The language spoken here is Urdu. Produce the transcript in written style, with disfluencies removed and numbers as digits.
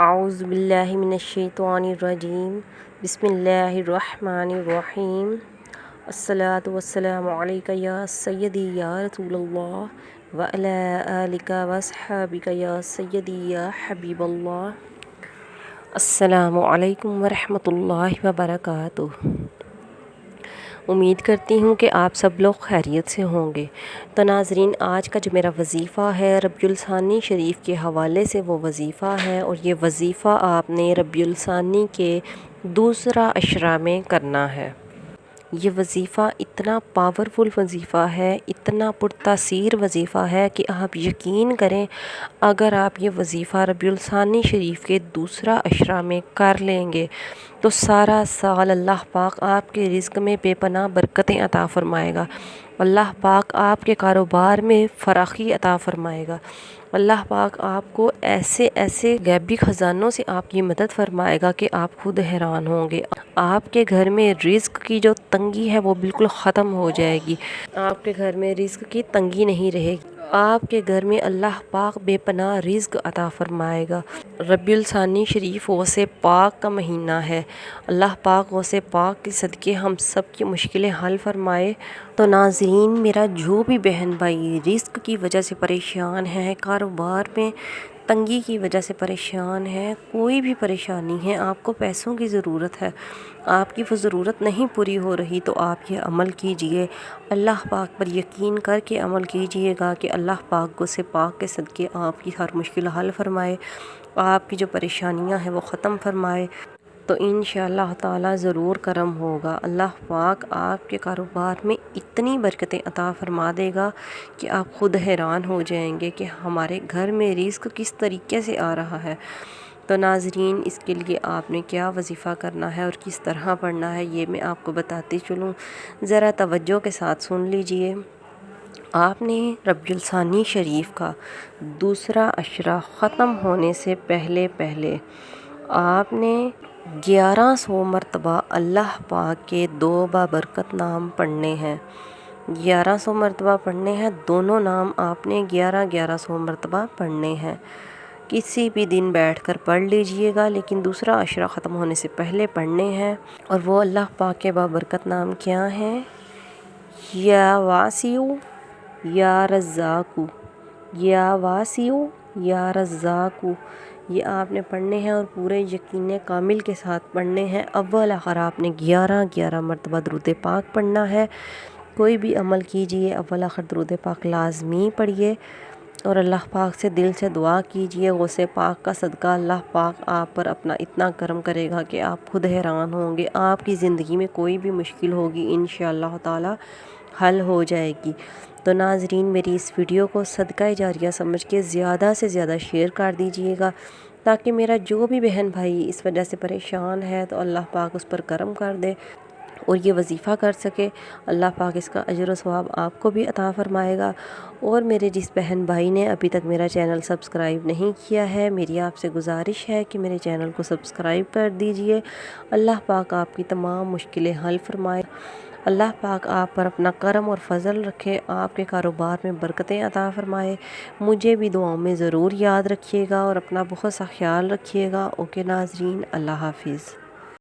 اعوذ باللہ من الشیطان الرجیم بسم اللہ الرحمن الرحیم الصلاۃ والسلام علیک یا سیدی یا رسول اللہ وعلی آلک واصحابک یا سیدی یا حبیب اللہ۔ السلام علیکم ورحمۃ اللہ وبرکاتہ۔ امید کرتی ہوں کہ آپ سب لوگ خیریت سے ہوں گے۔ تو ناظرین، آج کا جو میرا وظیفہ ہے ربیع الثانی شریف کے حوالے سے وہ وظیفہ ہے، اور یہ وظیفہ آپ نے ربیع الثانی کے دوسرا عشرہ میں کرنا ہے۔ یہ وظیفہ اتنا پاورفل وظیفہ ہے، اتنا پرتاثیر وظیفہ ہے کہ آپ یقین کریں، اگر آپ یہ وظیفہ ربیع الثانی شریف کے دوسرا عشرہ میں کر لیں گے تو سارا سال اللہ پاک آپ کے رزق میں بے پناہ برکتیں عطا فرمائے گا۔ اللہ پاک آپ کے کاروبار میں فراخی عطا فرمائے گا۔ اللہ پاک آپ کو ایسے ایسے غیبی خزانوں سے آپ کی مدد فرمائے گا کہ آپ خود حیران ہوں گے۔ آپ کے گھر میں رزق کی جو تنگی ہے وہ بالکل ختم ہو جائے گی۔ آپ کے گھر میں رزق کی تنگی نہیں رہے گی۔ آپ کے گھر میں اللہ پاک بے پناہ رزق عطا فرمائے گا۔ ربیع الثانی شریف غوث پاک کا مہینہ ہے۔ اللہ پاک غوث پاک کے صدقے ہم سب کی مشکلیں حل فرمائے۔ تو ناظرین، میرا جو بھی بہن بھائی رزق کی وجہ سے پریشان ہے، کاروبار میں تنگی کی وجہ سے پریشان ہے، کوئی بھی پریشانی ہے، آپ کو پیسوں کی ضرورت ہے، آپ کی وہ ضرورت نہیں پوری ہو رہی، تو آپ یہ عمل کیجئے، اللہ پاک پر یقین کر کے عمل کیجئے گا کہ اللہ پاک غوث پاک کے صدقے آپ کی ہر مشکل حل فرمائے، آپ کی جو پریشانیاں ہیں وہ ختم فرمائے، تو انشاءاللہ تعالی ضرور کرم ہوگا۔ اللہ پاک آپ کے کاروبار میں اتنی برکتیں عطا فرما دے گا کہ آپ خود حیران ہو جائیں گے کہ ہمارے گھر میں رزق کس طریقے سے آ رہا ہے۔ تو ناظرین، اس کے لیے آپ نے کیا وظیفہ کرنا ہے اور کس طرح پڑھنا ہے یہ میں آپ کو بتاتی چلوں، ذرا توجہ کے ساتھ سن لیجئے۔ آپ نے ربیع الثانی شریف کا دوسرا عشرہ ختم ہونے سے پہلے آپ نے 1100 مرتبہ اللہ پاک کے دو بابرکت نام پڑھنے ہیں۔ 1100 مرتبہ پڑھنے ہیں، دونوں نام آپ نے 1100 مرتبہ پڑھنے ہیں۔ کسی بھی دن بیٹھ کر پڑھ لیجئے گا، لیکن دوسرا عشرہ ختم ہونے سے پہلے پڑھنے ہیں۔ اور وہ اللہ پاک کے بابرکت نام کیا ہیں؟ یا واسع، یا رزاق، یا واسع، یا رزاق، یہ آپ نے پڑھنے ہیں اور پورے یقین کامل کے ساتھ پڑھنے ہیں۔ اول آخر آپ نے 11 مرتبہ درود پاک پڑھنا ہے۔ کوئی بھی عمل کیجئے اول آخر درود پاک لازمی پڑھیے، اور اللہ پاک سے دل سے دعا کیجئے، غوث پاک کا صدقہ اللہ پاک آپ پر اپنا اتنا کرم کرے گا کہ آپ خود حیران ہوں گے۔ آپ کی زندگی میں کوئی بھی مشکل ہوگی انشاءاللہ تعالی حل ہو جائے گی۔ تو ناظرین، میری اس ویڈیو کو صدقہ جاریہ سمجھ کے زیادہ سے زیادہ شیئر کر دیجئے گا، تاکہ میرا جو بھی بہن بھائی اس وجہ سے پریشان ہے تو اللہ پاک اس پر کرم کر دے اور یہ وظیفہ کر سکے۔ اللہ پاک اس کا اجر و ثواب آپ کو بھی عطا فرمائے گا۔ اور میرے جس بہن بھائی نے ابھی تک میرا چینل سبسکرائب نہیں کیا ہے، میری آپ سے گزارش ہے کہ میرے چینل کو سبسکرائب کر دیجئے۔ اللہ پاک آپ کی تمام مشکلیں حل فرمائے۔ اللہ پاک آپ پر اپنا کرم اور فضل رکھے، آپ کے کاروبار میں برکتیں عطا فرمائے۔ مجھے بھی دعاؤں میں ضرور یاد رکھیے گا اور اپنا بہت سا خیال رکھیے گا۔ اوکے ناظرین، اللہ حافظ۔